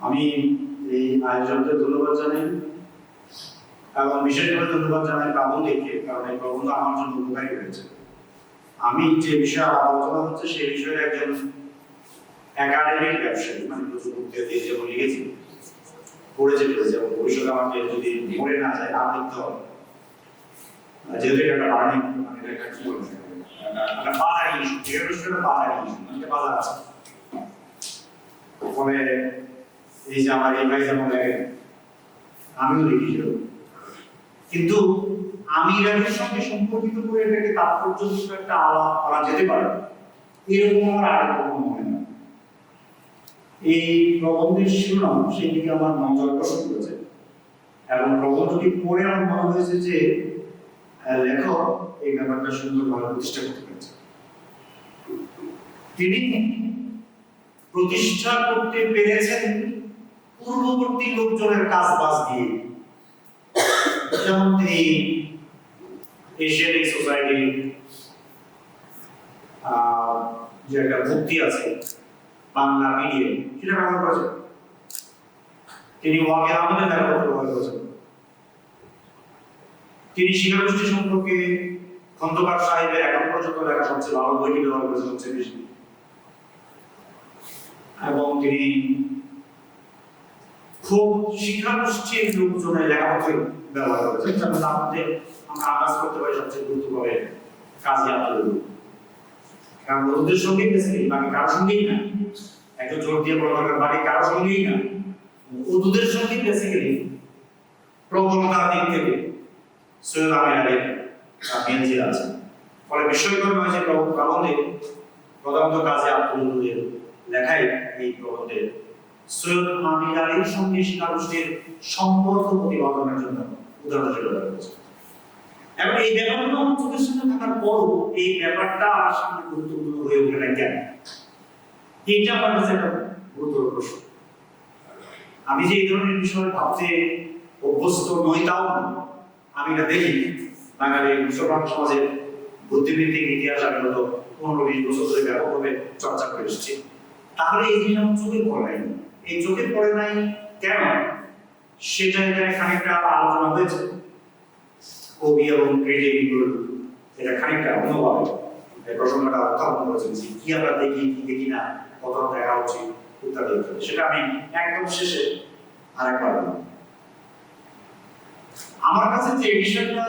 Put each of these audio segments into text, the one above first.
আমি এই আয়োজনকে ধন্যবাদ জানাই এবং বিশেষভাবে ধন্যবাদ জানাই প্রাবন্ধিককে, কারণ এই প্রবন্ধ আমার জন্য উপকারী হয়েছে। আমি যে বিষয়ে আলোচনা হচ্ছে সেই বিষয়ে একজন একাডেমিক ব্যবসায়ী, মানে প্রযুক্তি দিয়ে যেমন লিখেছি পড়েছে এবং ভবিষ্যতে আমাকে যদি মরে না যায় আর লিখতে হবে, যেহেতু এটা একটা লার্নিং, মানে এটা একটা কি বলবো, একটা বাজার ইস্যু, যেটা বিষয়টা বাজার ইস্যু, মানে বাজার আছে। ফলে এই যে আমার এই ভাই যেমন আমিও লিখি, কিন্তু আমি এর সঙ্গে সম্পর্কিত করে এটাকে তাৎপর্যযুক্ত একটা আলাপ করা যেতে পারে এরকম আমার আর কোনো মনে হয়। এই প্রবন্ধের শিরোনাম সেই দিকে আমার নজর আকর্ষণ করেছে এবং প্রবন্ধটি পড়ে আমার মনে হয়েছে যে লেখক এই ব্যাপারটা সুন্দরভাবে প্রতিষ্ঠা করতে পেরেছে। তিনি প্রতিষ্ঠা করতে পেরেছেন পূর্ববর্তী লোকজনের কাজ বাজ দিয়ে। যেমন তিনি এশিয়াটিক সোসাইটি যে একটা মুক্তি আছে বাংলা মিডিয়া, সেটা ব্যবহার করেছেন। তিনি ওয়াকে আহমেদের লেখা ব্যবহার করেছেন। তিনি শিলাবৃষ্টি সম্পর্কে খন্দকার সাহেবের এখন পর্যন্ত লেখা সবচেয়ে ভালো বইটি ব্যবহার করেছেন সবচেয়ে বেশি। এবং তিনি খুব শিক্ষাগোষ্ঠীর লোকজনের লেখাপত্র ব্যবহার করেছেন, যার মধ্যে আমরা আন্দাজ করতে পারি সবচেয়ে গুরুত্বপূর্ণ কাজী আব্দুল। কারণ ওদের সঙ্গেই গেছে, বাকি কারোর সঙ্গেই না। একজন জোর দিয়ে বড় বাড়ি কারোর সঙ্গেই না, ওদের সঙ্গেই বেসিক্যালি প্রবণতার দিক থেকে সৈয়দ আমির আলী মিয়ানজির আছে। ফলে বিস্ময়কর নয় যে প্রবন্ধে প্রধানত কাজী আব্দুলের লেখাই এই প্রবন্ধে সৈয়দ আমির আলীর সঙ্গে শিক্ষাগোষ্ঠীর সম্পর্ক প্রতিপাদনের জন্য উদাহরণ হিসেবে ব্যবহার করেছে। এবং এই ব্যাপারগুলো আমার চোখের সামনে থাকার পরও এই ব্যাপারটা আমার সামনে গুরুত্বপূর্ণ হয়ে ওঠে না কেন? এইটা আমার কাছে একটা গুরুত্বপূর্ণ প্রশ্ন। আমি যে এই ধরনের বিষয় ভাবতে অভ্যস্ত নই তাও আমি এটা দেখি বাঙালি মুসলমান সমাজের বুদ্ধিবৃত্তিক ইতিহাস আমি গত 15-20 বছর ধরে ব্যাপকভাবে চর্চা করে এসেছি। তাহলে এই জিনিস আমার চোখে পড়ে নাই। এই চোখে পড়ে নাই কেন সেটা এখানে খানিকটা আলোচনা হয়েছে। কবি এবং ক্রিয়েটিভ এটা খানিকটা অন্যভাবে এই প্রসঙ্গটা উত্থাপন করেছেন যে কি আমরা দেখি কি দেখি না, কতটা দেখা উচিত ইত্যাদি ইত্যাদি। সেটা আমি একদম শেষে আরেকবার বলব। আমার কাছে যে বিষয়টা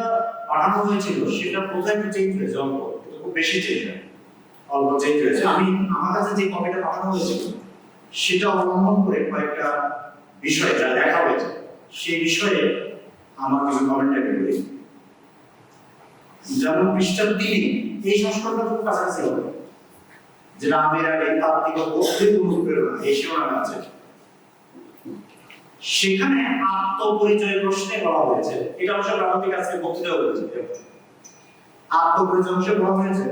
পাঠানো হয়েছিল সেটা কোথায় একটু চেঞ্জ হয়েছে, অল্প, খুব বেশি চেঞ্জ হয়, অল্প চেঞ্জ হয়েছে। আমার কাছে যে কপিটা পাঠানো হয়েছিল সেটা অবলম্বন করে কয়েকটা বিষয় যা লেখা হয়েছে সেই বিষয়ে আমার কিছু কমেন্ট টাইপের করি। যেমন পৃষ্ঠা 3 এই সংস্করণটা খুব কাছাকাছি হবে, যেটা আমির আলী তাত্ত্বিক বৌদ্ধিক অনুপ্রেরণা এই শিরোনামে আছে। সেখানে আত্মপরিচয় প্রশ্নে বলা হয়েছে, এটা অবশ্য প্রাথমিক আজকে বক্তৃতা হয়েছে, আত্মপরিচয় অংশে বলা হয়েছে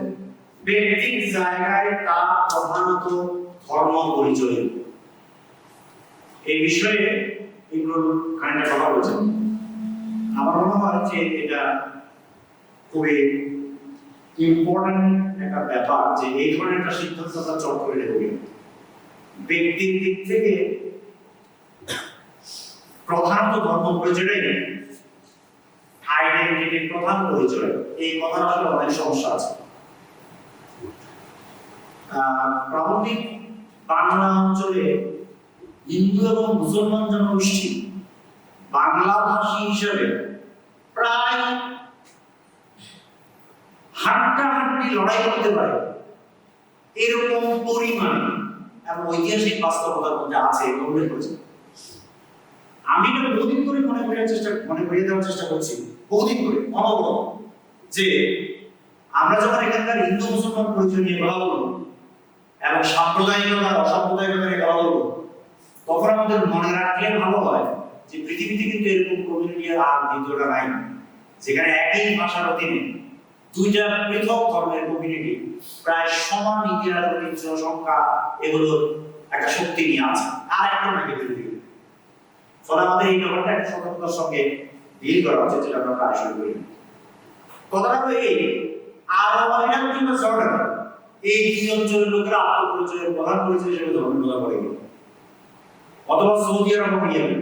ব্যক্তির জায়গায় তার প্রধানত ধর্ম পরিচয়। এই বিষয়ে এগুলো খানিকটা কথা বলছেন। আমার মনে হয় যে এটা খুবই ইম্পর্টেন্ট একটা ব্যাপার যে এই ধরনের একটা সিদ্ধান্ত আমরা চট করে নেব। ব্যক্তির দিক থেকে প্রধানত ধর্ম পরিচয়টাই নেই, আইডেন্টিটির প্রধান পরিচয়, এই কথা আসলে অনেক সমস্যা আছে। প্রাবন্ধিক বাংলা অঞ্চলে হিন্দু এবং মুসলমান জনগোষ্ঠী বাংলাভাষী হিসেবে প্রায় হাড্ডাহাড্ডি লড়াই করতে পারে এরকম পরিমাণ এবং ঐতিহাসিক বাস্তবতার মধ্যে আছে উল্লেখ করেছে। আমি এটা বহুদিন করে মনে করিয়ে দেওয়ার চেষ্টা করছি, বহুদিন করে অনবরত, যে আমরা যখন এখানকার হিন্দু মুসলমান পরিচয় নিয়ে কথা বলবো এবং সাম্প্রদায়িকতা অসাম্প্রদায়িকতা নিয়ে কথা বলবো, তখন আমাদের মনে রাখলে ভালো হয় যে পৃথিবীতে কিন্তু এরকম কমিউনিটি আর দ্বিতীয়টা নাই, যেখানে একই ভাষার অধীনে দুইটা পৃথক ধর্মের কমিউনিটি প্রায় সমান ইতিহাস ঐতিহ্য সংখ্যা এগুলোর একটা শক্তি নিয়ে আছে, আর একটা নাকি পৃথিবী। ফলে আমাদের এই ব্যাপারটা একটা সতর্কতার সঙ্গে ডিল করা উচিত, যেটা আমরা প্রায় শুরু করি। কথাটা হলো এই, আরব কিংবা জর্ডান এই দুই অঞ্চলের লোকেরা আত্মপরিচয়ের প্রধান পরিচয় হিসেবে ধর্মের কথা বলে গেল। অথবা সৌদি আরব এবং ইয়েমেন,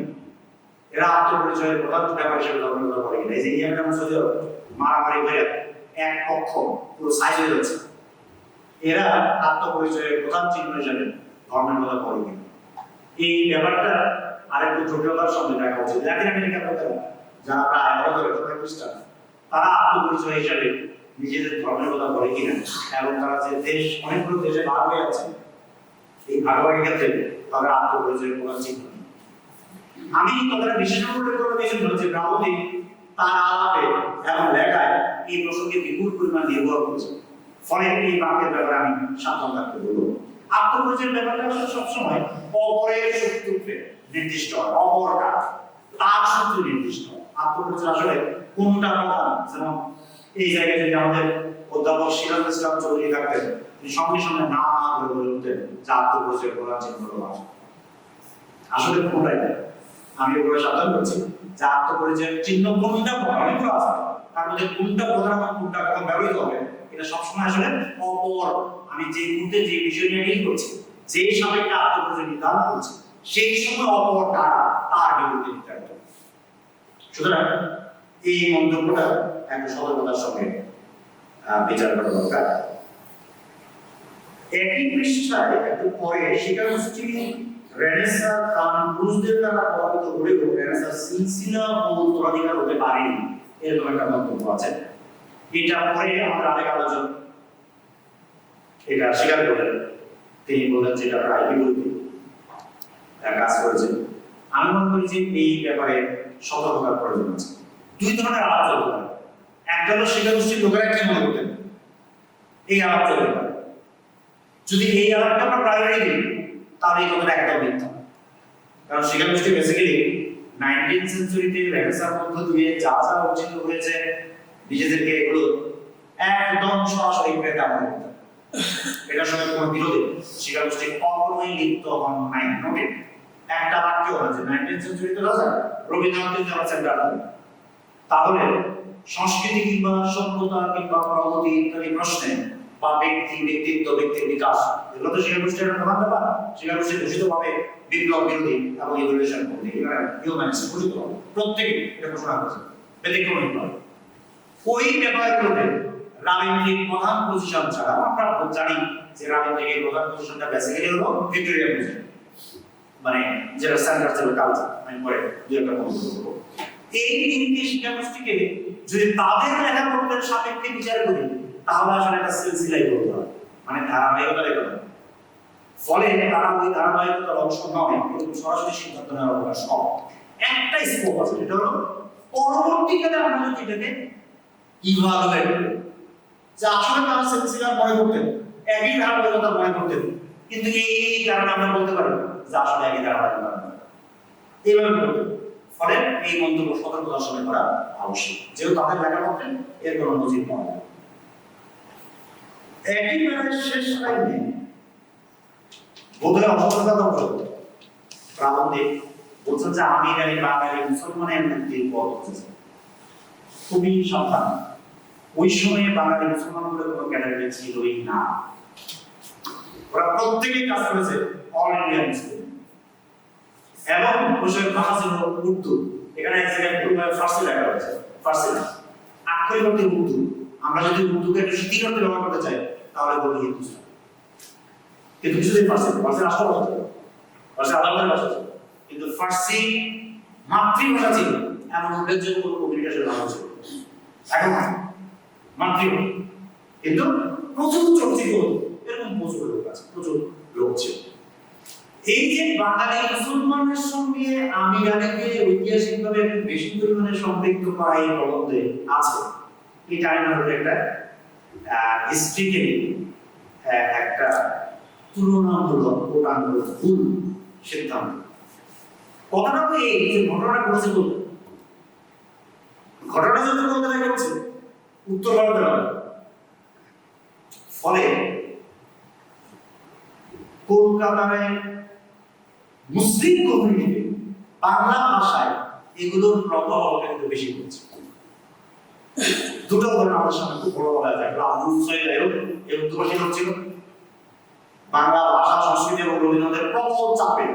এরা আত্মপরিচয়ের প্রধান ব্যাপার হিসেবে ধর্মের কথা বলে কিনা? এই যে ইয়েমেন এবং সৌদি আরব মারামারি হয়ে এক পক্ষ পুরো সাইজ হয়ে যাচ্ছে, এরা আত্মপরিচয়ের প্রধান চিহ্ন হিসেবে ধর্মের কথা বলে কিনা? এই ব্যাপারটা আরেকটু জটিলতার সঙ্গে দেখা উচিত। ল্যাটিন আমেরিকার লোকেরা যারা প্রায় খ্রিস্টান, তারা আত্মপরিচয় হিসেবে নিজেদের ধর্মের কথা বলে কিনা, এবং তারা যে দেশ অনেকগুলো দেশে ভাগ হয়ে আছে, এই ভাগাভাগির ক্ষেত্রে তাদের আত্মপরিচয়ের প্রধান চিহ্ন। আমি কথাটা বিশেষ করে বলতে এই জন্য যে ব্রাহ্মণী তার আলাপে এবং লেখায় এই প্রসঙ্গে বিপুল পরিমাণ নির্ভর করেছে, ফলে এই বাক্যের ব্যাপারে আমি সাবধান থাকতে বলবো। আত্মপরিচয়ের ব্যাপারটা আসলে সবসময় অপরের শত্রুত্বে নির্দিষ্ট হয়, অপর তার শত্রু নির্দিষ্ট হয়। আত্মপরিচয় আসলে কোনটা কথা, যেমন এই জায়গায় যদি আমাদের অধ্যাপক সিরাজ ইসলাম চৌধুরী থাকতেন, তিনি সঙ্গে সঙ্গে না করে বলে উঠতেন যে আত্মপরিচয় প্রধান চিহ্ন হলো আসলে কোনটাই না। আমি ওগুলো সাবধান করছি যে আত্মপরিচয়ের চিহ্ন কোনটা অনেকগুলো আছে, তার মধ্যে কোনটা প্রধান এবং কোনটা কখন ব্যবহৃত হবে এটা সবসময় আসলে অপর, আমি যে মুহূর্তে যে বিষয় নিয়ে ডিল করছি, যে সাপেক্ষে আত্মপরিচয় নির্ধারণ করছি, সেই সময় অপর তার বিরুদ্ধে নির্ধারিত। সুতরাং এই মন্তব্যটা একটা সতর্কতার সঙ্গে বিচার করা দরকার। একই পৃষ্ঠায় একটু পরে শিকাগোস্টি রেনেসাঁ ক্রুজদের দ্বারা প্রভাবিত হলেও রেনেসাঁ সিলসিলা ও উত্তরাধিকার হতে পারেনি, এরকম একটা মন্তব্য আছে। এটা পরে আমাদের আরেক আলোচক এটা স্বীকার করেন, তিনি বলেন যে এটা প্রায় বিরোধী কাজ করেছেন। আমি মনে করি যে এই ব্যাপারে সতর্কতার প্রয়োজন আছে। দুই ধরনের আলাপ চলতে পারে। একটা হলো শিকাগোষ্ঠীর লোকেরা কি মনে করতেন, এই আলাপ চলতে পারে। যদি এই আলাপটা আমরা প্রায়োরিটি দিই তাহলে এই কথাটা একদম মিথ্যা। কারণ শিকাগোষ্ঠী বেসিক্যালি 19th সেঞ্চুরিতে রেনেসাঁ মধ্য দিয়ে যা যা অর্জিত হয়েছে, নিজেদেরকে এগুলো একদম সরাসরি পেতে আমরা করতেন। এটার সঙ্গে কোনো বিরোধী শিকাগোষ্ঠী কখনোই লিপ্ত হন নাই। নোটে একটা বাক্য আছে 19th সেঞ্চুরিতে রাজা রবীন্দ্রনাথের যারা সেন্টার, তাহলে সংস্কৃতি কিংবা সভ্যতা কিংবা প্রগতি ইত্যাদি প্রশ্নে বা ব্যক্তিত্ব, ব্যক্তির বিকাশ, এগুলো তো শিকাগোষ্ঠীর প্রধান ব্যাপার। শিকাগোষ্ঠী ঘোষিতভাবে বিপ্লব বিরোধী এবং ইভলিউশন বিরোধী, হিউম্যানিস্ট ঘোষিত প্রত্যেকে এটা ঘোষণা করেছে, ব্যতিক্রমী নয়। ওই ব্যাপারগুলোতে রাবীন্দ্রিক প্রধান পজিশন ছাড়া, আমরা জানি যে রাবীন্দ্রিক প্রধান পজিশনটা বেসিক্যালি হলো ভিক্টোরিয়ান পজিশন, মানে যেটা স্ট্যান্ডার্ড ছিল কালচার। আমি পরে দুই একটা মন্তব্য করব। এই তিনটি শিক্ষাগোষ্ঠীকে যদি তাদের লেখাপড়ার সাপেক্ষে বিচার করি, তাহলে আসলে একটা সিলসিলাই করতে হবে, মানে ধারাবাহিকতা রেখে হবে। ফলে তারা ওই ধারাবাহিকতার অংশ নয়, কিন্তু সরাসরি সিদ্ধান্ত নেওয়ার অবকাশ কম। একটা স্কোপ আছে, যেটা হলো পরবর্তীকালে আমরা যদি এটাকে ইভালুয়েট করি, যে আসলে তারা সিলসিলা মনে করতেন, একই ধারাবাহিকতা মনে করতেন, কিন্তু এই কারণে আমরা বলতে পারি যে আসলে একই ধারাবাহিকতা এইভাবে করতেন। ফলে এই মন্তব্য সতর্কতার সঙ্গে করা আবশ্যক, যেহেতু তাদের লেখাপড়ে এর কোনো নজির পাওয়া যায়। একেবারে শেষ লাইনে বোধহয় অসততা দর্শক প্রাবন্ধিক বলছেন যে আমির আলী বাঙালি মুসলমানের মুক্তির পথ খুঁজেছে। খুবই সাবধান, ওই সময়ে বাঙালি মুসলমান বলে কোনো ক্যাটাগরি ছিলই না। ওরা প্রত্যেকেই কাজ করেছে অল ইন্ডিয়া মুসলিম, এবং ওই ভাষা ছিল উর্দু। এখানে এক জায়গায় ফার্সি লেখা হয়েছে, ফার্সি না, আক্ষরিক অর্থে উর্দু। আমরা যদি উর্দুকে একটু শিথিল অর্থে ব্যবহার করতে চাই তাহলে বলি হিন্দুস্তান, কিন্তু কিছুদিন ফার্সি রাষ্ট্রভাষা ছিল, ফার্সি আদালতের ভাষা ছিল, কিন্তু ফার্সি মাতৃভাষা ছিল এমন উল্লেখযোগ্য কোনো কমিউনিকেশন ভাষা ছিল। এখন মাতৃভাষা কিন্তু প্রচুর চর্চিত, এরকম প্রচুর লোক আছে, প্রচুর লোক ছিল। এই যে বাঙালি মুসলমানের সঙ্গে আমির আলীকে ঐতিহাসিকভাবে বেশি পরিমাণে সম্পৃক্ত করা এই প্রবন্ধে আছে, এটা আমাদের একটা হিস্ট্রিক্যালি একটা তুলনামূলক কোটানমূলক ভুল সিদ্ধান্ত। কথাটা তো এই যে ঘটনাটা ঘটেছে বলতে, ঘটনা যদি কলকাতায় ঘটছে, উত্তর ভারতে নয়। ফলে কলকাতায় মুসলিম কমিউনিটি বাংলা ভাষায় এগুলোর প্রভাব কিন্তু বেশি পড়ছে। দুটো ধরনের আমাদের সামনে খুব বড় বলা যায়, এই উত্তরভাষী হচ্ছিল বাংলা ভাষা, সংস্কৃতি এবং রবীন্দ্রনাথের প্রবল চাপে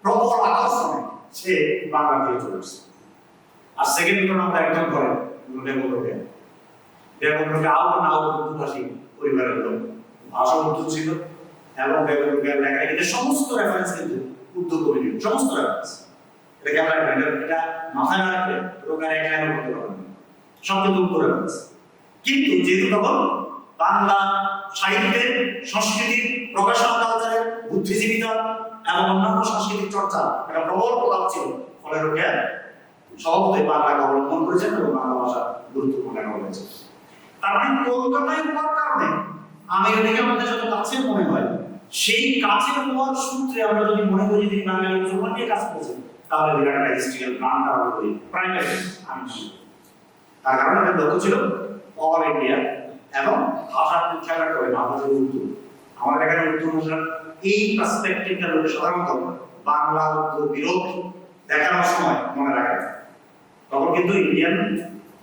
প্রবল আকর্ষণে সে বাংলা দিয়ে চলে আসছে। আর সেকেন্ড ঘটনা আমরা একদম করেন বেগমকে আউট উর্দুভাষী পরিবারের লোক, ভাষা উর্দু ছিল এবং বেগমের লেখালেখিতে সমস্ত রেফারেন্স কিন্তু উর্দু কমিউনিটি, সমস্ত রেফারেন্স। এটা কেমন রাখবেন, এটা মাথায় না রাখলে রোগার এক লাইনও করতে পারবেন না, সব কিন্তু উর্দু রেফারেন্স। কিন্তু যেহেতু তখন বাংলা সাহিত্যের, সংস্কৃতির, প্রকাশনা কালচারের, বুদ্ধিজীবিতা এবং অন্যান্য সাংস্কৃতিক চর্চা একটা প্রবল প্রভাব ছিল, ফলে রোগা সহজে বাংলাকে অবলম্বন করেছেন এবং বাংলা ভাষা গুরুত্বপূর্ণ হয়েছে। তার মানে কলকাতায় হওয়ার কারণে আমেরিকা আমাদের যত কাছের মনে হয়, সেই কাছের হওয়ার সূত্রে আমরা যদি মনে করি যে বাঙালি মুসলমান নিয়ে কাজ করছেন, তাহলে বিরাট একটা হিস্ট্রিক্যাল প্ল্যানটা আমরা করি প্রাইমারি আমি। তার কারণে এটা লক্ষ্য ছিল অল ইন্ডিয়া এবং ভাষার উচ্চারণ করে বাংলাদেশের উর্দু। আমাদের এখানে উর্দু ভাষার এই পার্সপেক্টিভটা লোকে সাধারণত বাংলা উর্দু বিরোধ দেখানোর সময় মনে রাখে, তখন কিন্তু ইন্ডিয়ান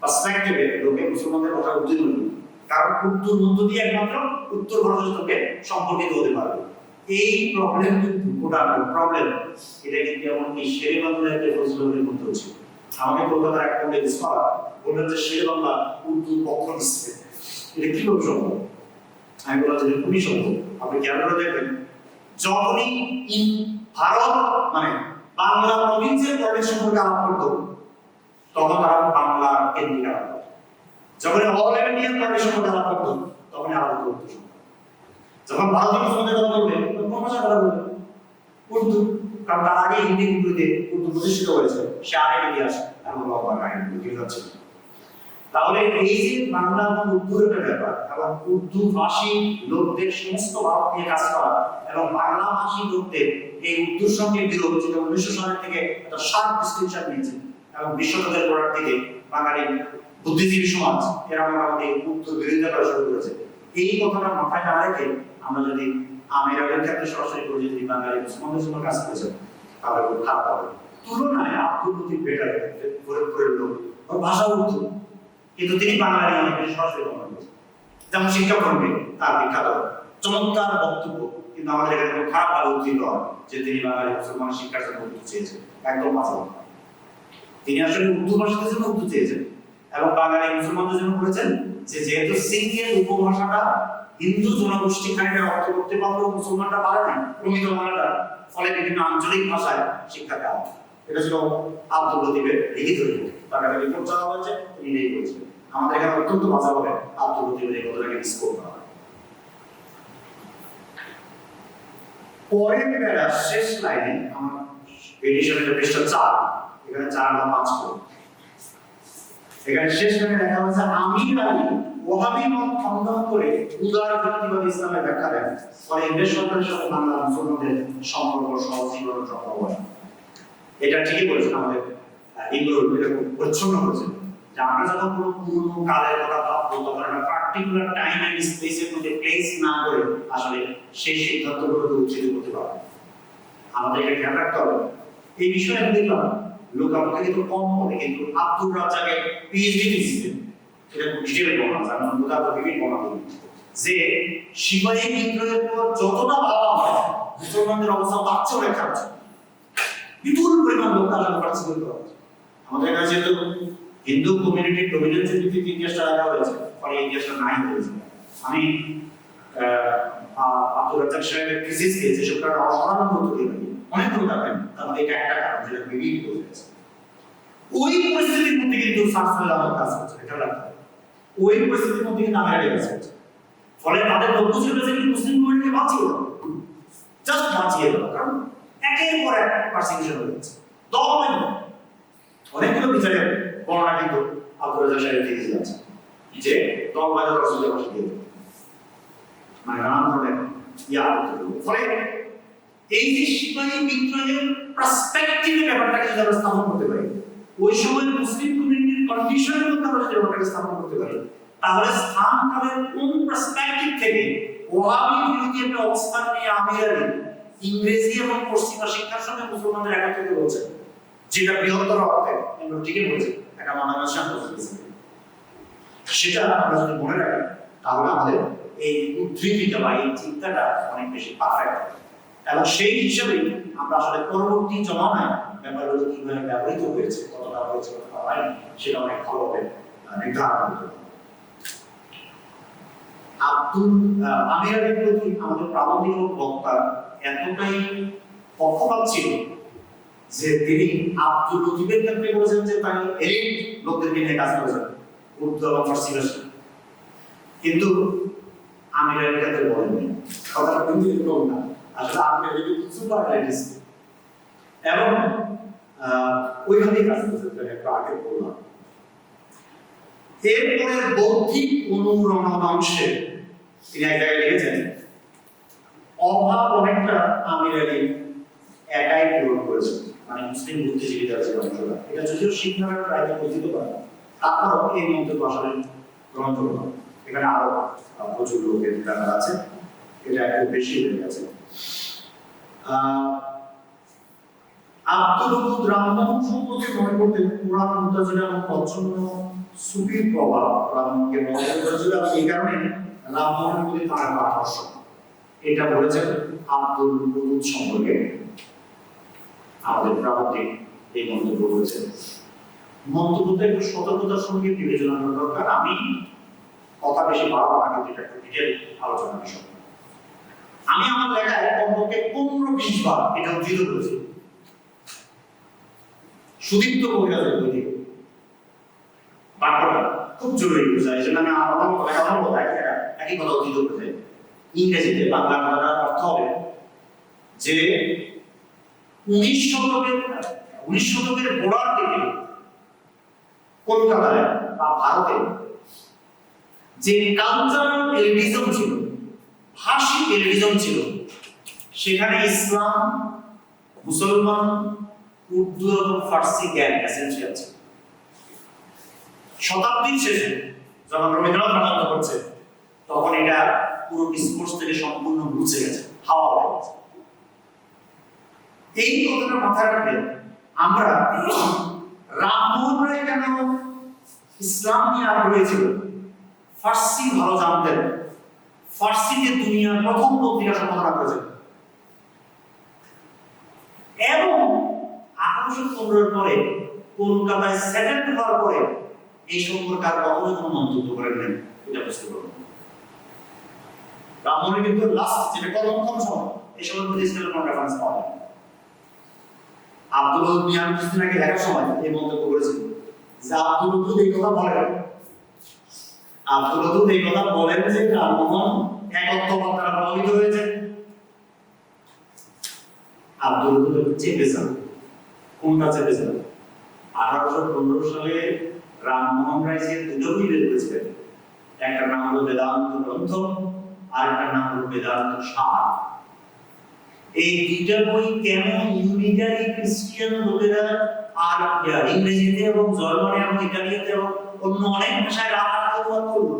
পার্সপেক্টিভে লোকে মুসলমানদের কথা উর্দু বলবে, কারণ উর্দুর মধ্য দিয়ে একমাত্র উত্তর ভারতের সঙ্গে সম্পর্কিত হতে পারবে। এই প্রবলেম কিন্তু গোটা প্রবলেম, এটা কিন্তু এমনকি শেরে বাংলার ফজলুলের মধ্যে হচ্ছে। আমাকে কলকাতার এক পণ্ডিত স্কলার বললেন যে শেরে বাংলা উর্দুর পক্ষ নিচ্ছে, এটা কিভাবে সম্ভব? আমি বললাম যে খুবই সম্ভব। আপনি খেয়াল করে দেখবেন, যখনই ভারত মানে বাংলা প্রভিন্সের প্রদেশ সম্পর্কে আলাপ করতো, তখন তারা বাংলা কেন্দ্রিক আলাপ করতো। যখন অল ইন্ডিয়ান প্রদেশ সম্পর্কে আলাপ করতো, তখন আলাপ করতো। যখন ভারতীয় মুসলমানদের কথা বলবে, তখন কোন ভাষা কথা বলবে? উর্দু, কারণ তার আগে হিন্দি উর্দুতে উর্দু প্রতিষ্ঠিত হয়েছে, সে আগে ইতিহাস এবং লম্বা কাহিনী বুঝে যাচ্ছে। তাহলে এই যে বাংলা এবং উর্দুর একটা ব্যাপার, এবং উর্দু ভাষী লোকদের সমস্ত ভারত নিয়ে কাজ করা এবং বাংলা ভাষী লোকদের এই উর্দুর সঙ্গে বিরোধ, যেটা 1900 সালের থেকে একটা শার্প ডিসটিংশন নিয়েছে এবং বিশ্বযুদ্ধের পরের দিকে বাঙালি বুদ্ধিজীবী সমাজ এরা মোটামুটি উর্দুর বিরোধিতা করা শুরু করেছে। এই কথাটা মাথায় না রেখে আমরা যদি আমেরিকার ক্ষেত্রে সরাসরি বলি যদি বাঙালি মুসলমানদের জন্য কাজ করেছে, তাহলে খুব খারাপ হবে। তুলনায় আব্দুল লতিফ বেটার ফরিদপুরের লোক, ওর ভাষা উর্দু, কিন্তু তিনি বাঙালি অনেক বেশি সরাসরি বর্ণনা করেছেন। যেমন শিক্ষাক্রমে তার বিখ্যাত চমৎকার বক্তব্য, কিন্তু আমাদের এখানে খুব খারাপ ভাবে উদ্ধৃত হয় যে তিনি বাঙালি মুসলমান শিক্ষার জন্য উর্দু চেয়েছেন। একদম বাজে কথা। তিনি আসলে উর্দু ভাষার জন্য উর্দু চেয়েছেন এবং বাঙালি মুসলমানদের জন্য বলেছেন যে যেহেতু সিংহের উপভাষাটা হিন্দু জনগোষ্ঠী খানিকটা রপ্ত করতে পারলেও মুসলমানরা পারে না প্রমিত বাংলাটা, ফলে বিভিন্ন আঞ্চলিক ভাষায় শিক্ষা দেওয়া। এটা ছিল আব্দুল লতিফের লিখিত রিপোর্ট। তার কাছে রিপোর্ট চাওয়া হয়েছে, তিনি নেই করেছেন। আমাদের এখানে অত্যন্ত বাজাভাবে আব্দুল লতিফের এই কথাটাকে ডিসকোর করা হয়। পরের প্যারা শেষ লাইনে আমার এডিশনের পৃষ্ঠা 4, এখানে 4 বা 5 করে এখানে শেষ লাইনে লেখা হয়েছে আমির আলী ওহাবী মত খণ্ডন করে উদার যুক্তিবাদী ইসলামের ব্যাখ্যা দেন, ফলে ইংরেজ সরকারের সাথে বাংলা মুসলমানদের সম্পর্ক সহজ জীবন সম্ভব হয়। এটা ঠিকই বলেছেন, আমাদের এগুলো পরিচ্ছন্ন করেছেন যে আমরা যখন কোনো পুরনো কালের কথা ভাববো, তখন একটা পার্টিকুলার টাইম এন্ড স্পেসের মধ্যে প্লেস না করে আসলে সেই সিদ্ধান্তগুলোকে উচ্ছেদ করতে পারবো। আমাদের এটা খেয়াল রাখতে হবে। এই বিষয়ে আমি দেখলাম লোক আমাকে কিন্তু কম বলে, কিন্তু আব্দুর রাজ্জাকের পিএইচডি থিসিসে এটা ডিটেইল বলা আছে, আমি উদাহরণ বিভিন্ন বলা করি যে সিপাহী বিদ্রোহের পর যতটা ভাবা হয় মুসলমানদের অবস্থা তার চেয়ে অনেক খারাপ ছিল। বিপুল পরিমাণ লোক আসলে পার্টিসিপেট করা হচ্ছে। আমাদের কাছে যেহেতু হিন্দু কমিউনিটির ডমিনেন্সের ভিত্তিতে ইতিহাসটা দেখা হয়েছে, ফলে ইতিহাসটা নাই হয়েছে। আমি আব্দুর রাজ্জাক সাহেবের থিসিসকে যেসব কারণে অসাধারণ গুরুত্ব দিয়ে থাকি, অনেকগুলো কারণ, তার মধ্যে এটা একটা কারণ যেটা বিবিধ হয়েছে। ওই পরিস্থিতির মধ্যে কিন্তু সার্চফুল আমার কাজ করছে, এটা রাখতে হবে। ওই পরিস্থিতির মধ্যে কিন্তু আমেরিকা কাজ করছে, ফলে তাদের লক্ষ্য ছিল যে মুসলিম কমিউনিটি বাঁচিয়ে দেওয়া, জাস্ট বাঁচিয়ে দেওয়া। কারণ একের পর এক পারসিকিউশন হয়ে যাচ্ছে। অনেকগুলো বিচারের বর্ণনা কিন্তু আব্দুর রাজ্জাক সাহেব থেকে যাচ্ছে যে দলবাজার রসুলের ভাষা দিয়ে মানে নানান ধরনের ফলে এই যে সিপাহী বিদ্রোহের পার্সপেক্টিভের ব্যাপারটাকে যদি আমরা স্থাপন করতে পারি, ওই সময় মুসলিম কমিউনিটির কন্ডিশনের মধ্যে আমরা যদি ব্যাপারটাকে স্থাপন করতে পারি, তাহলে স্থানকালের কোন পার্সপেক্টিভ থেকে ওহাবী বিরোধী একটা অবস্থান নিয়ে আমির আলী ইংরেজি এবং পশ্চিমা শিক্ষার সঙ্গে মুসলমানদের একত্রিত হয়েছে, যেটা বৃহত্তর অর্থে আমরা ঠিকই বলেছি একটা মানবীয় শান্তি, সেটা আমরা যদি মনে রাখি তাহলে আমাদের এই উদ্ধৃতিটা বা এই চিন্তাটা অনেক বেশি পারফেক্ট। এবং সেই হিসাবে আমরা আসলে পরবর্তী জমানায় ব্যাপারগুলো কিভাবে ব্যবহৃত হয়েছে, কতটা হয়েছে কতটা হয়নি, সেটা অনেক ভালোভাবে নির্ধারণ করতে হবে। আমিরের প্রতি আমাদের প্রাবন্ধিক বক্তা এতটাই পক্ষপাত ছিল যে তিনি আব্দুল লতিফের ক্ষেত্রে বলেছেন যে তাই এলিট লোকদেরকে নিয়ে কাজ করেছেন উর্দু এবং ফার্সি ভাষা, কিন্তু আমিরের ক্ষেত্রে বলেননি। কথাটা কিন্তু এরকম না, আসলে আমিরের কিন্তু সুপার লেডিস্ট এবং ওইখানেই কাজ করেছেন, একটু আগে বললাম। এরপরে বৌদ্ধিক অনুরণন অংশে তিনি এক জায়গায় লিখেছেন, অভাব অনেকটা আমির আলী একাই পূরণ করেছেন, মানে মুসলিম বুদ্ধিজীবীদের যে অংশটা, এটা যদিও শিক্ষার প্রায় কথিত পারে, তারপরও এই মন্তব্য আসলে গ্রহণযোগ্য। এখানে আরো প্রচুর লোকের ব্যাপার আছে, এটা একটু বেশি হয়ে গেছে। আব্দুল ওদুদ রামমোহন সম্পর্কে মনে করতেন কুরআন মুতাজিলা এবং প্রচ্ছন্ন সুফির প্রভাব রামমোহনকে প্রভাবিত করেছিল, এবং এই কারণে রামমোহনের প্রতি তার আকর্ষণ। এটা বলেছেন আব্দুল ওদুদ সম্পর্কে আমাদের প্রাবন্ধিক এই মন্তব্য করেছেন। মন্তব্যটা একটু সতর্কতার সঙ্গে বিবেচনা করা দরকার। আমি কথা বেশি বাড়াবো না, কিন্তু এটা একটু ডিটেইল আলোচনার বিষয়। আমি আমার লেখায় কমপক্ষে 15-20 বার এটা উদ্ধৃত করেছি। সুদীপ্ত কবিরাজের বই থেকে বাক্যটা খুব জরুরি বোঝায়, এই জন্য আমি আমার মতো লেখা বলবো একই কথা উদ্ধৃত করতে। ইংরেজিতে বাংলা কথাটার অর্থ হবে যে 19 শতকের গোড়ার দিকে কলকাতায় বা ভারতে যে কালচারাল এলিটিজম ছিল, ভাষিক এলিটিজম ছিল, সেখানে ইসলাম, মুসলমান, উর্দু এবং ফার্সি জ্ঞান এসেনশিয়াল ছিল। শতাব্দীর শেষে যখন রবীন্দ্রনাথ রাজত্ব করছে, তখন এটা পুরো ডিসকোর্স থেকে সম্পূর্ণ মুছে গেছে, হাওয়া হয়ে গেছে। এই কথাটা মাথায় রাখলে আমরা রামমোহন রায় কেন ইসলাম নিয়ে আগ্রহী ছিল, ফার্সি ভালো জানতেন, ফার্সিতে দুনিয়ার প্রথম পত্রিকা সম্পাদনা করেছেন, এবং 1815 পরে কলকাতায় সেটেল হওয়ার পরে এই সম্পর্কে আর কখনো কোনো মন্তব্য করেন নাই, এটা বুঝতে পারবেন। রামমোহনের কিন্তু লাস্ট যেটা কলমক্ষম সময়, এই সময় মধ্যে ইসলামের কোনো রেফারেন্স পাওয়া যায়। আব্দুল ওদুদ মিয়ান কিছুদিন আগে লেখার সময় এই মন্তব্য করেছিল যে আব্দুল ওদুদ এই কথা বলেন, আব্দুল ওদুদ এই কথা বলেন যে রামমোহন একত্ববাদ দ্বারা প্রভাবিত হয়েছে। আব্দুল ওদুদ চেপে যান, কোনটা চেপে যান? 1815 সালে রামমোহন রায় যে দুটো বই বের করেছিলেন, একটা নাম হলো বেদান্ত গ্রন্থ, আর একটা নাম হলো বেদান্ত সার। এই দুইটা বই কেন ইউনিটারি খ্রিস্টান লোকেরা আর ইংরেজিতে এবং জার্মানি এবং ইতালিতে এবং অন্য অনেক ভাষায় রাখার অনুবাদ করলো?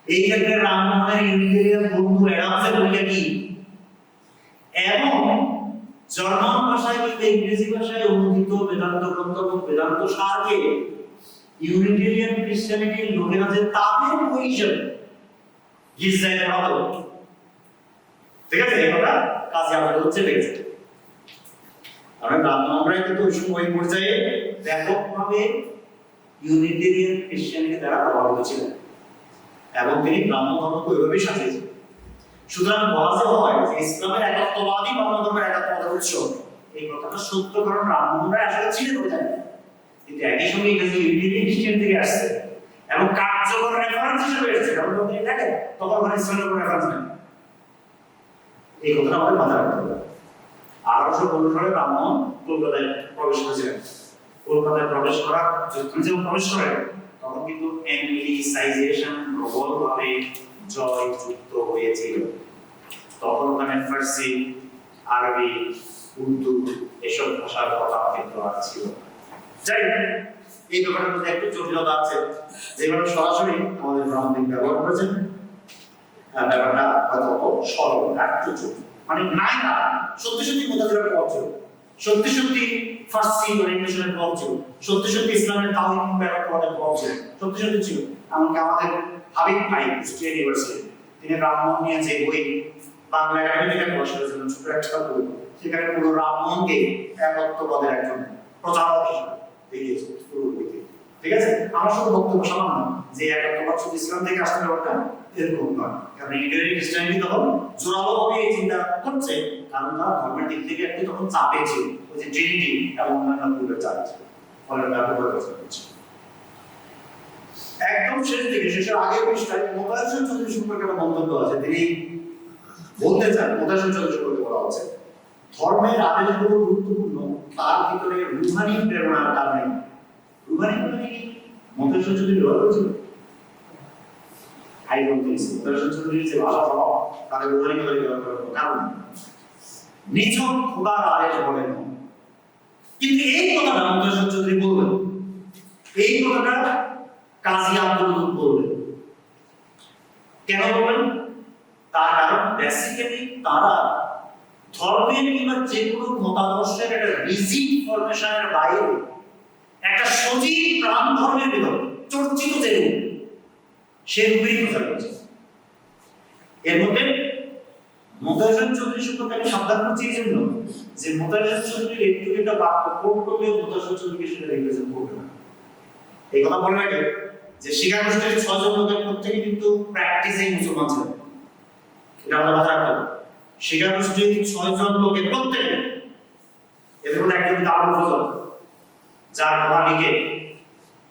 এই ক্ষেত্রে রামমোহনের ইউনিটারিয়ান বন্ধু অ্যাডামসের বইটা কি, এবং জার্মান ভাষায় কিংবা ইংরেজি ভাষায় অনুদিত বেদান্ত গ্রন্থ এবং বেদান্ত সারকে ইউনিটারিয়ান খ্রিস্টানিটির লোকেরা যে তাদের বই হিসেবে গির্জায় পড়াতো, ঠিক আছে, এই কথা কাজে আমাদের হচ্ছে লেগেছে। কারণ রামমোহন রায় কিন্তু ওই সময় ওই পর্যায়ে ব্যাপকভাবে ইউনিটারিয়ান খ্রিস্টানিটি দ্বারা প্রভাবিত ছিলেন, এবং তিনি ব্রাহ্ম ধর্মকে ওইভাবেই সাজিয়েছেন। সুতরাং বলা যে হয় যে ইসলামের একত্ববাদী ব্রাহ্ম ধর্মের একত্ববাদের উৎস, এই কথাটা সত্য, কারণ রামমোহন রায় আসলে ছিলেন ওইখানে, কিন্তু একই সঙ্গে এটা যে ইউনিটারিয়ান খ্রিস্টান থেকে আসছে এবং কার্যকর রেফারেন্স হিসেবে এসেছে, কারণ যদি দেখেন তখন ওখানে ইসলামের কোনো রেফারেন্স নেই। এই কথাটা আমাদের মাথায় রাখতে হবে। 1815 সালে রামমোহন কলকাতায় প্রবেশ করেছিলেন। কলকাতায় প্রবেশ করার যখন প্রবেশ করেন, তখন কিন্তু অ্যাংলিসাইজেশন প্রবলভাবে জয়যুক্ত হয়েছিল। তখন ওখানে ফার্সি, আরবি, উর্দু এসব ভাষার কথা কিন্তু আর ছিল। যাই হোক, এই ব্যাপারের মধ্যে একটু জটিলতা আছে, যেভাবে সরাসরি আমাদের ব্রাহ্মণ ব্যবহার করেছেন, ব্যাপারটা হয়তো সরল একটু জটিল, মানে নাই না সত্যি সত্যি মুতাজিলার প্রভাব ছিল, সত্যি সত্যি ফার্সি ওরিয়েন্টেশনের প্রভাব ছিল, সত্যি সত্যি ইসলামের তাওহীদ ব্যাপারটার প্রভাব ছিল, সত্যি সত্যি ছিল। এমনকি আমাদের হাবিব ভাই কুষ্টিয়া ইউনিভার্সিটি, তিনি ব্রাহ্মণ নিয়ে যে বই বাংলা একাডেমি থেকে প্রকাশ করেছিলেন ছোট একটা বই, সেখানে পুরো রামমোহনকে একত্ববাদের একজন প্রচারক হিসেবে দেখিয়েছে পুরো বইতে। ঠিক আছে, আমার শুধু বক্তব্য সামান্য যে একত্ববাদ শুধু ইসলাম থেকে আসতে ব্যাপারটা এরকম নয়, কারণ ইন্ডিয়ান খ্রিস্টানিটি তখন জোরালোভাবে এই চিন্তা করছে, কারণ তারা ধর্মের দিক থেকে একটু তখন চাপে ছিল, ওই যে ট্রিনিটি এবং অন্যান্য গ্রুপের চাপ ছিল, ফলে ব্যবহার করছে। একদম শেষ দিকে, শেষের আগের পৃষ্ঠায় মোতায়েন চৌধুরী সম্পর্কে একটা মন্তব্য আছে। তিনি বলতে চান, মোতায়েন চৌধুরী সম্পর্কে বলা হচ্ছে, ধর্মের আদেশগুলো গুরুত্বপূর্ণ, তার ভিতরে রুহানি প্রেরণার কারণে। রুহানি মানে কি? মোতায়েন চৌধুরী ব্যবহার করেছিল হাই কন্টেন্স, মোতায়েন চৌধুরীর যে ভাষা প্রভাব তাদের রুহানি করে ব্যবহার করার কারণ নিছক খোদার আদেশ বলেন। কিন্তু এই কথাটা মোতায়েন চৌধুরী বলবেন, এই কথাটা কাজী আব্দুল লতিফ বলবেন। কেন বলবেন? তার কারণ বেসিক্যালি তারা ধর্মের কিংবা যে কোনো মতাদর্শের একটা রিজিড ফরমেশনের বাইরে একটা সজীব প্রাণ ধর্মের ভিতর চর্চিত যে রূপ, সে রূপেই প্রচার করছে। এর মধ্যে মোতায়েন চৌধুরী সম্পর্কে আমি সাবধান করছি এই জন্য যে মোতায়েন চৌধুরীর একটু একটা বাক্য কোট করলে মোতায়েন চৌধুরীকে সেটা রিপ্রেজেন্ট করবে না। এই কথা বলে রাখে যে শিক্ষা গোষ্ঠীর 6 জন লোকের প্রত্যেকে কিন্তু প্র্যাকটিসিং মুসলমান ছিলেন, এটা আমরা মাথায় রাখতে হবে। শিক্ষা গোষ্ঠীর 6 জন লোকের প্রত্যেকে, এদের মধ্যে একজন আবুল ফজল, যার কথা লিখে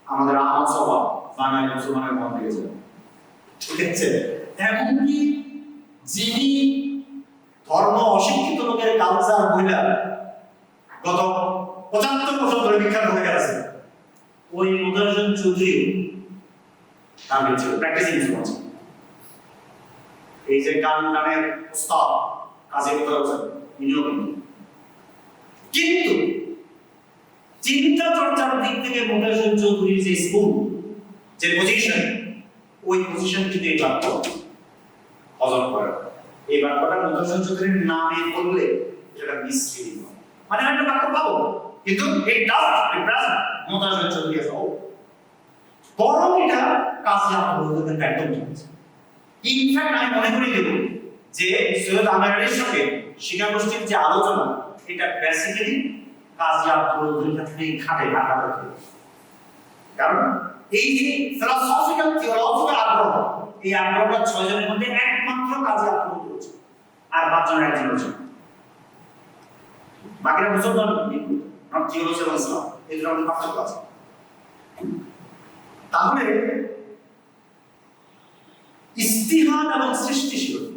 আমাদের আহমদ সভা বাঙালি মুসলমানের মন লেগেছে। ঠিক আছে, এমনকি যিনি ধর্ম অশিক্ষিত লোকের কালচার বইলা গত 75 বছর ধরে বিখ্যাত হয়ে গেছে, ওই মোতায়েন চৌধুরী তার ছিল প্র্যাকটিসিং মুসলমান। এই যে গানের উস্তাদ কাজী মোতায়েন কিন্তু চিন্তা চর্চার দিক থেকে মোতায়েন চৌধুরীর যে স্কুল, যে পজিশন, ওই পজিশন থেকে এই বাক্য হজম করে। এই বাক্যটা মোতায়েন চৌধুরীর নামে বললে এটা মিসরিডিং হয়, মানে একটা বাক্য পাবো কিন্তু এই ডাজ রিপ্রেজেন্ট মোতায়েন চৌধুরী as all, বরং এটা কাজী আব্দুল লতিফের একদম ঠিক আছে। ইনফ্যাক্ট আমি মনে করি দেব যে সৈয়দ আমির আলীর সঙ্গে শিক্ষা গোষ্ঠীর যে আলোচনা, এটা বেসিক্যালি কাজী আব্দুল লতিফের থেকে খাটে আলাদা, কারণ এই যে ফিলোসফিক্যাল থিওলজিক্যাল আগ্রহ, এই আগ্রহটা 6 জনের মধ্যে একমাত্র কাজী আব্দুল লতিফ করেছে, আর 5 জনের একজন হচ্ছে, বাকিরা মুসলমান নট থিওলজি এবং ইসলাম, এই জন্য আমাদের পার্থক্য আছে। তাহলে ইস্তিহাদ এবং সৃষ্টিশীলতা,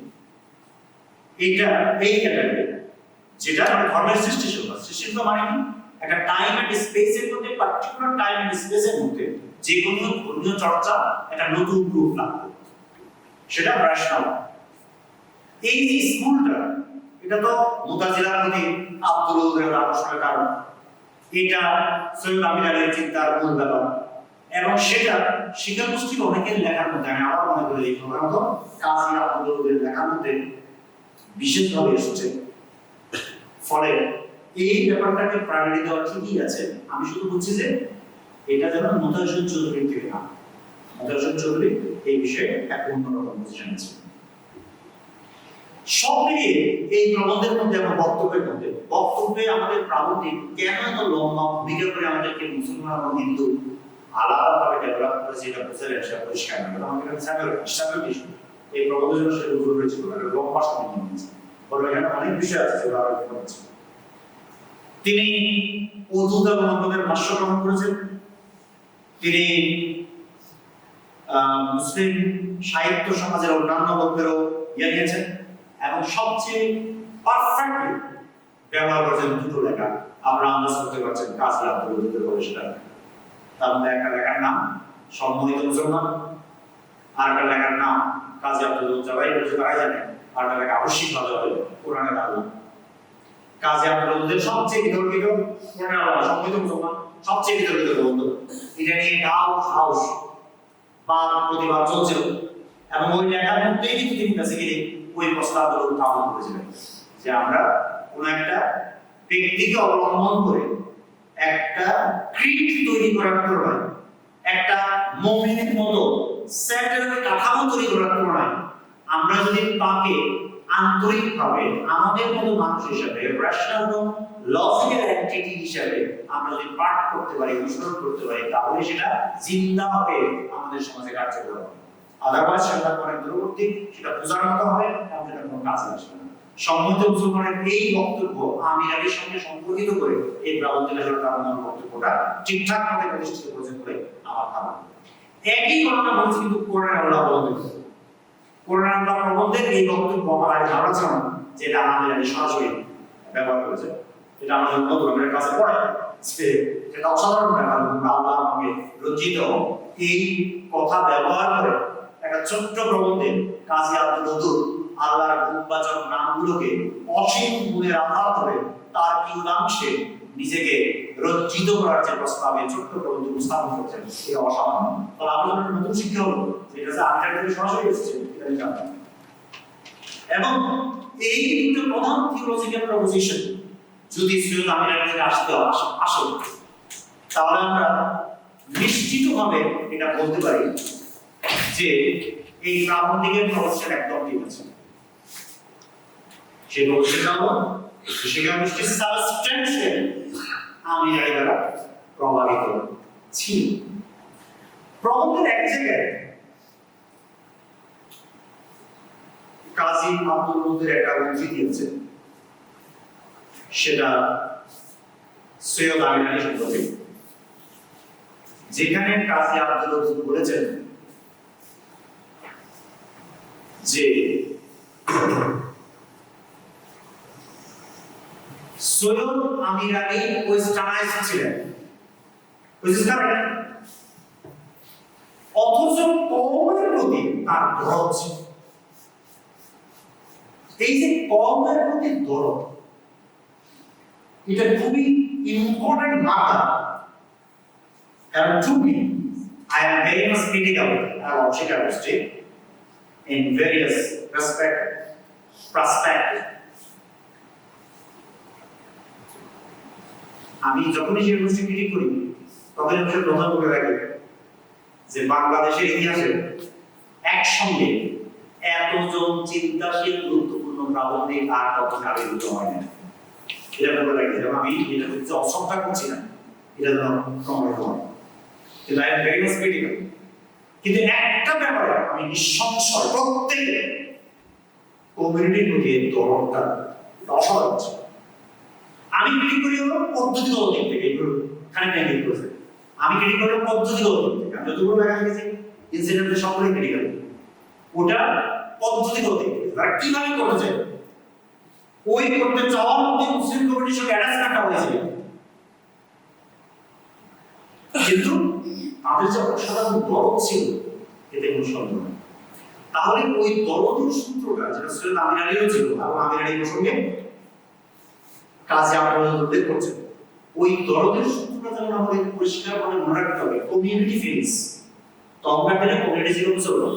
এটা এই ক্যাটাগরি, যেটা মানে ধর্মের সৃষ্টিশীলতা। সৃষ্টিশীলতা মানে কি? একটা টাইম এন্ড স্পেসের মধ্যে, পার্টিকুলার টাইম এন্ড স্পেসের মধ্যে যে কোনো ধর্মীয় চর্চা একটা নতুন রূপ লাভ করে, সেটা রেশনাল। এই যে স্কুলটা, এটা তো মুতাজিলার প্রতি আব্দুল লতিফের আকর্ষণের কারণ, এটা সৈয়দ আমির আলীর চিন্তার মূল ব্যাপার, এবং সেটা শিক্ষা গোষ্ঠীর অনেকের লেখার মধ্যে, আমি আবার মনে করে এই প্রধানত কাজী আব্দুল লতিফের লেখার মধ্যে বিশেষভাবে এসেছে। ফলে এই ব্যাপারটাকে প্রায়োরিটি দেওয়া ঠিকই আছে, আমি শুধু বলছি যে এটা যেন মোতায়েন চৌধুরীর থেকে না, মোতায়েন চৌধুরী এই বিষয়ে এক অন্যরকম পজিশন আছে। সব মিলিয়ে এই প্রবন্ধের মধ্যে এবং বক্তব্যে আমাদের প্রাবন্ধিক কেন এত লম্বা ভূমিকা করে আমাদেরকে মুসলমান এবং হিন্দু আলাদাভাবে ডেভেলপ করেছে, এটা বোঝার একটা পরিষ্কার না। আমাদের কাছে ইসলামের বিষয় এই প্রবন্ধের জন্য সেটা উল্লেখ করেছিল, লম্বা সময় নিয়েছে, বলে এখানে অনেক বিষয় আছে যেগুলো আলোচনা করছে। তিনি উদ্দুত এবং অন্যদের ভাষ্য গ্রহণ করেছেন, তিনি মুসলিম সাহিত্য সমাজের অন্যান্য বক্তব্যেরও নিয়েছেন, এবং সবচেয়ে পারফেক্টলি ব্যবহার করেছেন দুটো লেখা। আমরা আন্দাজ করতে পারছেন কাজী আব্দুল লতিফের বলে সেটা। তার মধ্যে একটা লেখার নাম সম্মোহিত মুসলমান, আর একটা লেখার নাম কাজী আব্দুল লতিফ, সবাই বলছে তারাই জানে, আর একটা লেখা আবশ্যিকভাবে হবে কোরআনের আল্লাহ। কাজী আব্দুল লতিফের সবচেয়ে বিতর্কিত কোরআনের আল্লাহ সম্মোহিত মুসলমান, সবচেয়ে বিতর্কিত গ্রন্থ। এটা নিয়ে হাউস বা প্রতিবাদ চলছিল, এবং ওই লেখার মধ্যেই কিন্তু তিনি বেসিক্যালি ওই প্রস্তাবগুলো উত্থাপন করেছিলেন যে আমরা কোন একটা ব্যক্তিকে অবলম্বন করে একটা ক্রিট তৈরি করার তুলনায়, একটা মুমিনের মতো সেটেল কাঠামো তৈরি করার তুলনায় আমরা যদি তাকে আন্তরিকভাবে আমাদের মতো মানুষ হিসেবে রেশনাল এবং লজিক্যাল এন্টিটি হিসেবে আমরা যদি পাঠ করতে পারি, অনুসরণ করতে পারি, তাহলে সেটা জিন্দাভাবে আমাদের সমাজে কার্যকর হবে। আদারওয়াইজ সেটা অনেক দূরবর্তী, সেটা বোঝার মতো হবে এবং সেটা কোনো কাজে আসবে না। সম্মত মুসলমানের এই বক্তব্য আমিরারের সঙ্গে সম্পর্কিত করে এই ব্রাহ্মণদের বক্তব্যটা ঠিকঠাক ভাবে প্রতিষ্ঠিত করেছেন বলে আমার ধারণা। একই ঘটনা বলছি কিন্তু কোরআন আল্লাহ বলতে কোরআন আল্লাহ প্রবন্ধের এই বক্তব্য আমার আগে ধারণা ছিল না যে এটা আমিরারি সরাসরি ব্যবহার করেছে। এটা আমাদের মতো আমাদের কাছে পড়ে সেটা অসাধারণ ব্যাপার। আল্লাহ আমাকে রঞ্জিত এই কথা ব্যবহার করে একটা ছোট্ট প্রবন্ধে কাজী আব্দুল ওদুদ আল্লাহর গুণবাচক নামগুলোকে অসীম গুণের আধার করে তার কিংবাংশে নিজেকে রঞ্জিত করার যে প্রস্তাবে ছোট্ট প্রবন্ধ উপস্থাপন করছেন, এটা অসাধারণ। তাহলে আমাদের নতুন শিক্ষা হলো যেটা যে আমিরার থেকে সরাসরি এসেছে এবং এই দুটো প্রধান থিওলজিক্যাল প্রপোজিশন যদি সৈয়দ আমিরার থেকে আসে তাহলে আমরা নিশ্চিতভাবে এটা বলতে পারি যে এই প্রাবন্ধিকের প্রপোজিশন একদম ঠিক আছে। সেই প্রপোজিশনটা হলো শিক্ষাগোষ্ঠীর সাবস্টেন্সিয়াল আমিরারি দ্বারা প্রভাবিত ছিল। প্রবন্ধের এক জায়গায় কাজী আব্দুল ওদুদের একটা উদ্ধৃতি আছে, সেটা সৈয়দ আমিরারি সম্পর্কে, যেখানে কাজী আব্দুল ওদুদ বলেছেন যে সৈয়দ আমিরারি ওয়েস্টার্নাইজড ছিলেন, অথচ কওমের প্রতি তার দরদ ছিল। এই যে কওমের প্রতি দরদ, এটা খুবই important marker. And to me, I am very much critical about শিক্ষাগোষ্ঠী in various perspectives. আমি যখনই শিক্ষাগোষ্ঠী ক্রিটিক করি তখন আমি প্রথম করে রাখি যে বাংলাদেশের ইতিহাসে একসঙ্গে এতজন চিন্তাশীল গুরুত্বপূর্ণ প্রাবন্ধিক আর কখনো আবির্ভূত হয় না। এটা বলে রাখি, আমি এটা হচ্ছে অশ্রদ্ধা করছি না, এটা যেন প্রমাণিত হয়। কিন্তু I am very much critical. কিন্তু একটা ব্যাপারে আমি নিঃসংশয় প্রত্যেক কমিউনিটির প্রতি দরদটা অসাধারণ ছিল। আমি ক্রিটিক করি হলো পদ্ধতিগত দিক থেকে, এগুলো খানিকটা ক্রিটিক করেছে। আমি ক্রিটিক করি পদ্ধতিগত দিক থেকে। আমি যতগুলো দেখা গেছে ইনসিডেন্টের সকলেই ক্রিটিক্যাল, ওটা পদ্ধতিগত দিক থেকে তারা কিভাবে করেছে ওই করতে চাওয়ার মধ্যে মুসলিম কমিটির সঙ্গে অ্যাটাচমেন্টটা হয়েছিল, কিন্তু তাদের যে অসাধারণ দরদ ছিল এতে কোনো সন্দেহ নেই। তাহলে ওই দরদের সূত্রটা যেটা সৈয়দ আমিরারিও ছিল এবং আমিরারি প্রসঙ্গে কাজী আব্দুল ওদুদ উল্লেখ করছেন, ওই দরদের সূত্রটা যেমন আমাদের পরিষ্কারভাবে মনে রাখতে হবে। কমিউনিটি ফিলিংস, তখনকার দিনে কমিউনিটি ছিল মুসলমান,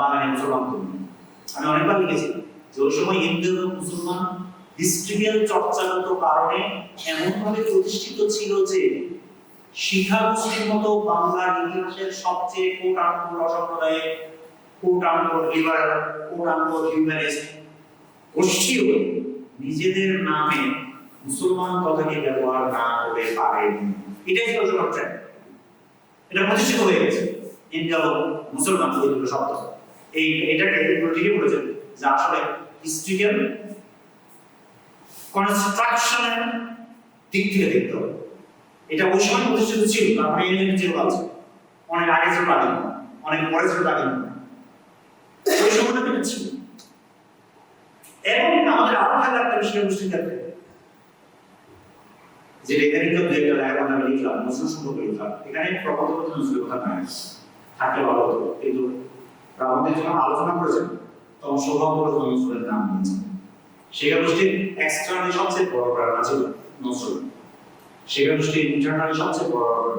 বাঙালি মুসলমান কমিউনিটি। আমি অনেকবার লিখেছি যে ওই সময় হিন্দু এবং মুসলমান হিস্ট্রিক্যাল চর্চাগত কারণে এমনভাবে প্রতিষ্ঠিত ছিল যে শিক্ষাগোষ্ঠীর মতো বাংলার ইতিহাসের সবচেয়ে কোট আনকোট অসাম্প্রদায়িক, quote unquote liberal, quote unquote humanist গোষ্ঠীও নিজেদের নামে মুসলমান কথাকে ব্যবহার না করে পারেন। এটাই ছিল সমস্যা। এটা প্রতিষ্ঠিত হয়ে গেছে ইন্ডিয়া ও মুসলমান এই দুটো শব্দ। এটাকে ঠিকই বলেছেন যে আসলে হিস্ট্রিক্যাল কনস্ট্রাকশনের দিক থেকে দেখতে হবে। এটা ওই সময় প্রতিষ্ঠিত ছিল, তারপরে এই ছিল আছে অনেক আগে ছিল আগে না, অনেক পরে ছিল আগে না, ওই সময়টা থেকে ছিল। এবং আমাদের আরো ভালো লাগতো শিক্ষাগোষ্ঠীর ক্ষেত্রে যেটা এখানে কিন্তু দুই একটা লাইন আমরা লিখলাম, মুসলিম সম্পর্কে লিখলাম, এখানে প্রকল্প মুসলিম কথা নাই থাকলে ভালো হতো, কিন্তু আমাদের যখন আলোচনা করেছেন তখন সৌভাগ্যবশত নজরুলের নাম নিয়েছেন। শিক্ষাগোষ্ঠীর এক্সটার্নালি সবচেয়ে বড় প্রেরণা ছিল নজরুল, শিক্ষাগোষ্ঠীর ইন্টারনালি সবচেয়ে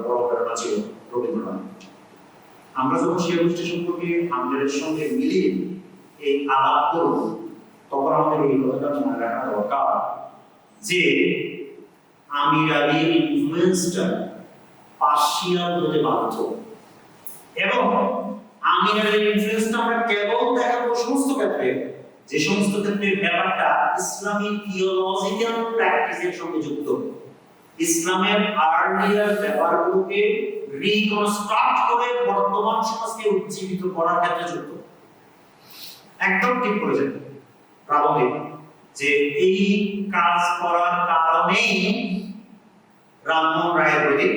বড় প্রেরণা ছিল রবীন্দ্রনাথ। আমরা যখন শিক্ষাগোষ্ঠী সম্পর্কে আমাদের সঙ্গে মিলিয়ে এই আলাপ করব তখন আমাদের এই কথাটা মনে রাখা দরকার যে আমিরারি ইনফ্লুয়েন্সটা পার্সিয়াল হতে বাধ্য, এবং আমিরারি ইনফ্লুয়েন্সটা আমরা কেবল দেখাবো সমস্ত ক্ষেত্রে যে সমস্ত ক্ষেত্রে ব্যাপারটা ইসলামিক থিওলজিক্যাল প্র্যাকটিসের সঙ্গে যুক্ত, ইসলামের আর্লিয়ার ব্যাপারগুলোকে রিকনস্ট্রাক্ট করে বর্তমান সমাজকে উজ্জীবিত করার ক্ষেত্রে যুক্ত। একদম ঠিক করেছেন প্রাবন্ধিক যে এই কাজ করার কারণেই রামমোহন রায়ের প্রতি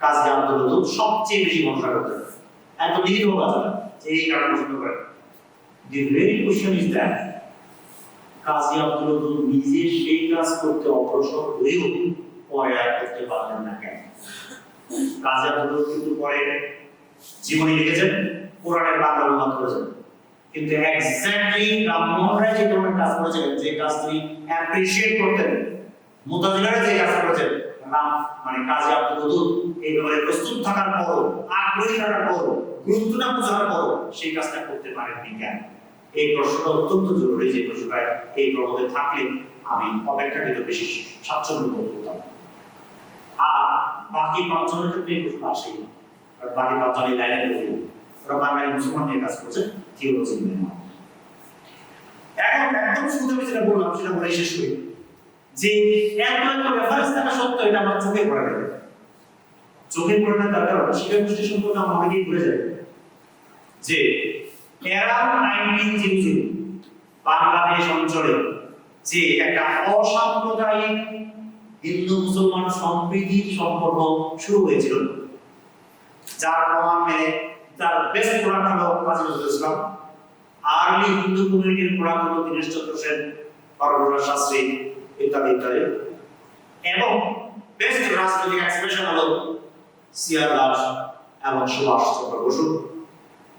কাজী আব্দুল ওদুদ সবচেয়ে বেশি ভরসা করতেন। এত লিখিত কাজ না যে এই কারণে পছন্দ করেন। The very question is that Kazi Abdul Wadud নিজে সেই কাজ করতে অগ্রসর হয়েও পরে আর করতে পারলেন না কেন? কাজী আব্দুল ওদুদ কিন্তু পরে জীবনী লিখেছেন, কোরআনের বাংলা অনুবাদ করেছেন, কিন্তু এক্স্যাক্টলি রামমোহন রায় যে ধরনের কাজ করেছিলেন, যে কাজ তিনি অ্যাপ্রিশিয়েট করতেন, মুতাজিলারা যে কাজ করেছেন, মানে কাজী আব্দুল ওদুদ এই ব্যাপারে প্রস্তুত থাকার পরও, আগ্রহী থাকার পরও, গুরুত্বটা বোঝার পরও সেই কাজটা করতে পারেননি কেন? এই প্রশ্নটা অত্যন্ত জরুরি, যে প্রশ্নটা এই প্রবন্ধে থাকলে আমি অপেক্ষাকৃত বেশি স্বাচ্ছন্দ্য বোধ করতাম। আর বাকি পাঁচজনের ক্ষেত্রে এই প্রশ্ন আসেই না, কারণ বাকি পাঁচজন এই লাইনে বলি ওরা বাঙালি মুসলমান নিয়ে কাজ করছে, থিওলজি নিয়ে না। এখন একদম শুরুতে আমি যেটা বললাম সেটা বলে শেষ করি, যে একটা রেফারেন্স থাকা সত্ত্বেও এটা আমার চোখে পড়ে গেল। চোখে পড়ে না তার কারণ শিক্ষা গোষ্ঠী সম্পর্কে আমরা অনেকেই ভুলে যাই যে অ্যারাউন্ড 1900 বাংলাদেশ অঞ্চলে যে একটা অসাম্প্রদায়িক হিন্দু মুসলমান সম্প্রীতির সম্পর্ক শুরু হয়েছিল, যার প্রমাণ মেলে তার বেস্ট প্রোডাক্ট হলো কাজী নজরুল ইসলাম, আর্লি হিন্দু কমিউনিটির প্রোডাক্ট হলো দীনেশচন্দ্র সেন, হরপ্রসাদ শাস্ত্রী ইত্যাদি ইত্যাদি, এবং বেস্ট রাজনৈতিক এক্সপ্রেশন হলো সিআর দাস এবং সুভাষ চন্দ্র বসু।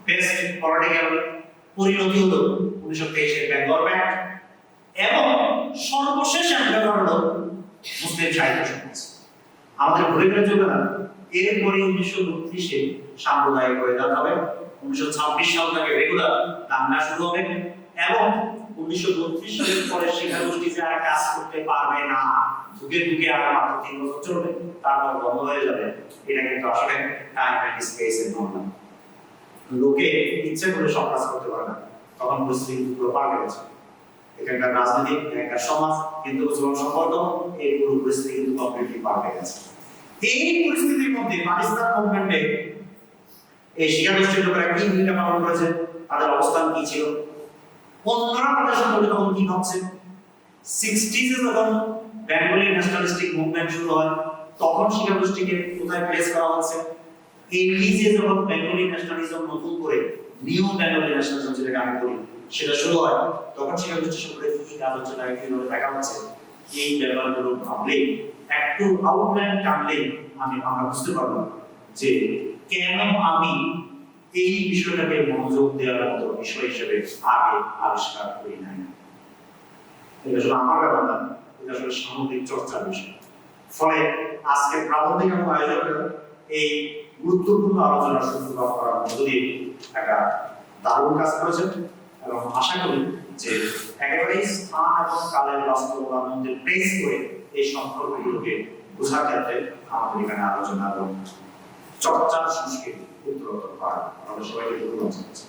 বেস্ট পলিটিক্যাল পরিণতি হলো 1923-এর বেঙ্গল ব্যাংক, এবং সর্বশেষ একটা হলো মুসলিম সাহিত্য সমাজ। আমাদের ভুলে গেলে চলবে না, এরপরে 1932-এ সাম্প্রদায়িক হয়ে যাওয়া হবে, 1926 সাল থেকে রেগুলার দাঙ্গা শুরু হবে, এবং 1932 সালের পরে শিক্ষা গোষ্ঠী যে আর কাজ করতে পারবে না, যুগে যুগে আর মাত্র 3 বছর চলবে, তারপর বন্ধ হয়ে যাবে। এটা কিন্তু আসলে টাইম এন্ড স্পেস এর নয়। লোকে ইচ্ছে করে সব কাজ করতে পারে না, তখন পরিস্থিতি পুরো পাল্টে গেছে। এখানকার রাজনীতি, এখানকার সমাজ, হিন্দু মুসলমান সম্পর্ক, এই পুরো পরিস্থিতি কিন্তু কমপ্লিটলি পাল্টে গেছে। এই পরিস্থিতির মধ্যে পাকিস্তান গভর্নমেন্টে এই শিক্ষা গোষ্ঠীর লোকেরা কি ভূমিকা পালন করেছে, তাদের অবস্থান কি ছিল, অন্যরা তাদের সম্পর্কে তখন কি ভাবছে? 60s-এ যখন বেঙ্গলি ন্যাশনালিস্টিক মুভমেন্ট শুরু হয়, তখন শিক্ষা গোষ্ঠীকে কোথায় প্লেস করা হচ্ছে? 80s-এ যখন বেঙ্গলি ন্যাশনালিজম নতুন করে নিউ বেঙ্গলি ন্যাশনালিজম যেটাকে আমি বলি সেটা শুরু হয়, তখন শিক্ষা গোষ্ঠীর সম্পর্কে কি কাজ হচ্ছে, তাকে কিভাবে দেখা হচ্ছে, এই ব্যাপারগুলো ভাবলেই, একটু আউটলাইন টানলেই আমরা বুঝতে পারবো যে কেন আমি এই বিষয়টাকে মনোযোগ দেওয়ার মতো বিষয় হিসেবে আগে আবিষ্কার করি নাই। এটা শুধু আমার ব্যাপার না, এটা আসলে সামগ্রিক চর্চার বিষয়। ফলে আজকে প্রাবন্ধিক এবং আয়োজকরা এই গুরুত্বপূর্ণ আলোচনার সূত্রপাত করার মধ্য দিয়ে একটা দারুণ কাজ করেছেন, এবং আশা করি যে একেবারেই স্থান এবং কালের বাস্তবতার মধ্যে প্লেস করে এই সম্পর্কগুলোকে বোঝার ক্ষেত্রে আমাদের এখানে আলোচনা এবং চর্চার সংস্কৃতি উত্তরোত্তর করা। আমাদের সবাইকে ধন্যবাদ জানাচ্ছি।